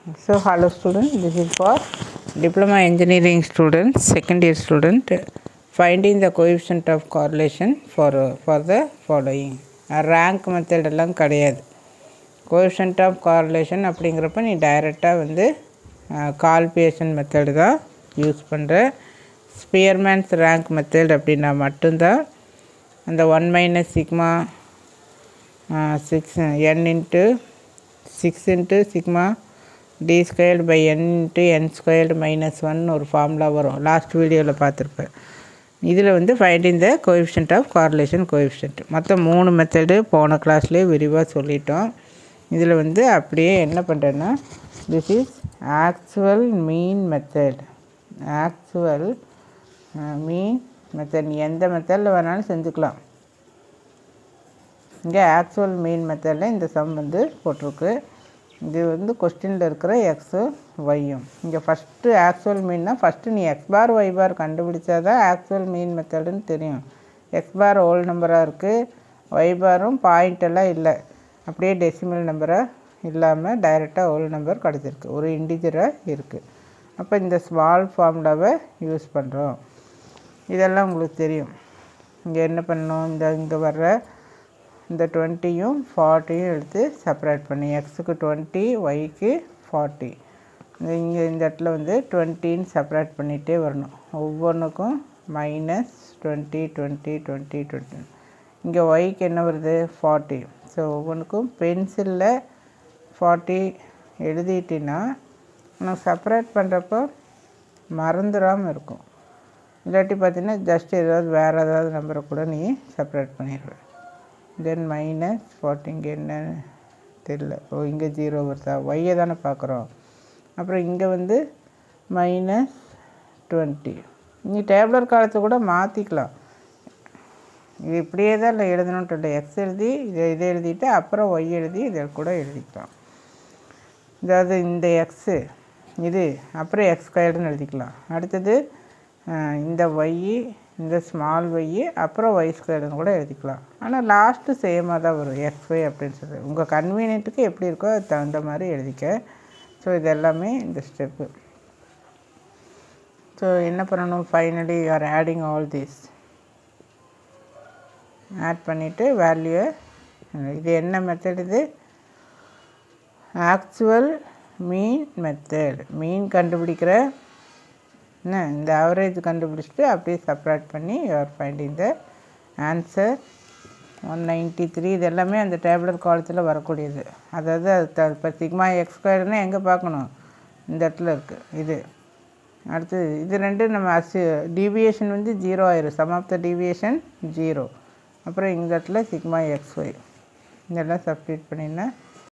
So hello student, this is for diploma engineering students, second year student, finding the coefficient of correlation for the following. Rank method எல்லாம் கிடையாது. coefficient of correlation அப்படிங்கிறப்ப நீ டைரெக்டாக வந்து calculation method தான் use பண்ணுற. ஸ்பியர்மேன்ஸ் rank method அப்படின்னா மட்டும்தான் அந்த 1 minus sigma 6 n into 6 into sigma d squared by n into n squared minus 1 ஒரு ஃபார்முலா வரும். லாஸ்ட் வீடியோவில் பார்த்துருப்பேன். இதில் வந்து finding the coefficient of correlation coefficient மொத்தம் 3 மெத்தடு போன கிளாஸ்லேயே விரிவாக சொல்லிட்டோம். இதில் வந்து அப்படியே என்ன பண்ணுறேன்னா, this is actual mean method. Actual mean method நீ எந்த மெத்தடில் வேணாலும் செஞ்சுக்கலாம். இங்கே ஆக்சுவல் மீன் மெத்தடில் இந்த சம் வந்து போட்டிருக்கு. இது வந்து கொஸ்டினில் இருக்கிற எக்ஸு ஒய்யும். இங்கே ஃபஸ்ட்டு ஆக்சுவல் மீன்னா ஃபஸ்ட்டு நீ எக்ஸ் பார் ஒய் பார் கண்டுபிடிச்சா தான் ஆக்சுவல் மீன் மெத்தடுன்னு தெரியும். எக்ஸ் பார் ஹோல் நம்பராக இருக்குது, ஒய் பாரும் பாயிண்டெல்லாம் இல்லை, அப்படியே டெசிமல் நம்பராக இல்லாமல் டைரெக்டாக ஹோல் நம்பர் கிடச்சிருக்கு, ஒரு இண்டிஜராக இருக்குது. அப்போ இந்த ஸ்மால் ஃபார்முலாவை யூஸ் பண்ணுறோம். இதெல்லாம் உங்களுக்கு தெரியும். இங்கே என்ன பண்ணணும், இங்கே வர்ற இந்த 20யும் 40யும் எடுத்து செப்பரேட் பண்ணி எக்ஸுக்கு 20 ஒய்க்கு 40 இங்கே இந்த இடத்துல வந்து 20ன்னு செப்பரேட் பண்ணிகிட்டே வரணும். ஒவ்வொன்றுக்கும் மைனஸ் 20 20 20 20. இங்கே ஒய்க்கு என்ன வருது 40. ஸோ ஒவ்வொன்றுக்கும் பென்சிலில் 40 எழுதிட்டின்னா உனக்கு செப்பரேட் பண்ணுறப்போ மறந்துடாமல் இருக்கும். இல்லாட்டி பார்த்தீங்கன்னா ஜஸ்ட் ஏதாவது வேறு ஏதாவது நம்பரை கூட நீ செப்பரேட் பண்ணிடுவேன். தென் மைனஸ் 40 இங்கே என்ன தெரியல, ஓ இங்கே 0 வருதா, ஒய்யை தானே பார்க்குறோம். அப்புறம் இங்கே வந்து மைனஸ் 20. நீ டேப்லர் காலத்தை கூட மாற்றிக்கலாம். இது இப்படியே தான் இல்லை எழுதணுன்ட்டு இல்லை. எக்ஸ் எழுதி இதை எழுதிட்டு அப்புறம் ஒய் எழுதி இதை கூட எழுதிக்கலாம். அதாவது இந்த எக்ஸு இது அப்புறம் எக்ஸ் ஸ்கொயர்டுன்னு எழுதிக்கலாம். அடுத்தது இந்த ஒய்யி இந்த ஸ்மால் ஒய்யி அப்புறம் ஒய் ஸ்கொயர்டுன்னு கூட எழுதிக்கலாம். ஆனால் லாஸ்ட்டு சேமாக தான் வரும், எக்ஸ் ஒய் அப்படின்னு சொல்லி. உங்கள் கன்வீனியன்ட்டுக்கு எப்படி இருக்கோ அது தகுந்த மாதிரி எழுதிக்க. ஸோ இது எல்லாமே இந்த ஸ்டெப்பு. ஸோ என்ன பண்ணணும், finally you are adding all this. Add பண்ணிவிட்டு வேல்யூவை, இது என்ன மெத்தட், இது ஆக்சுவல் மீன் மெத்தட். மீன் கண்டுபிடிக்கிற இந்த ஆவரேஜ் கண்டுபிடிச்சிட்டு அப்படியே செப்பரேட் பண்ணி யூஆர் ஃபைண்டிங் த ஆன்சர் 193. இது எல்லாமே அந்த டேப்லர் காலத்தில் வரக்கூடியது. அதாவது அது இப்போ சிக்மா எக்ஸ் ஸ்கொயர்னா எங்கே பார்க்கணும், இந்த இடத்துல இருக்குது இது. அடுத்தது இது ரெண்டு நம்ம டீவியேஷன் வந்து 0 ஆயிரும், சம் ஆஃப் த டீவியேஷன் 0. அப்புறம் இந்த இடத்துல சிக்மா எக்ஸ் ஒய் இதெல்லாம் சப்ஸ்டியூட் பண்ணினா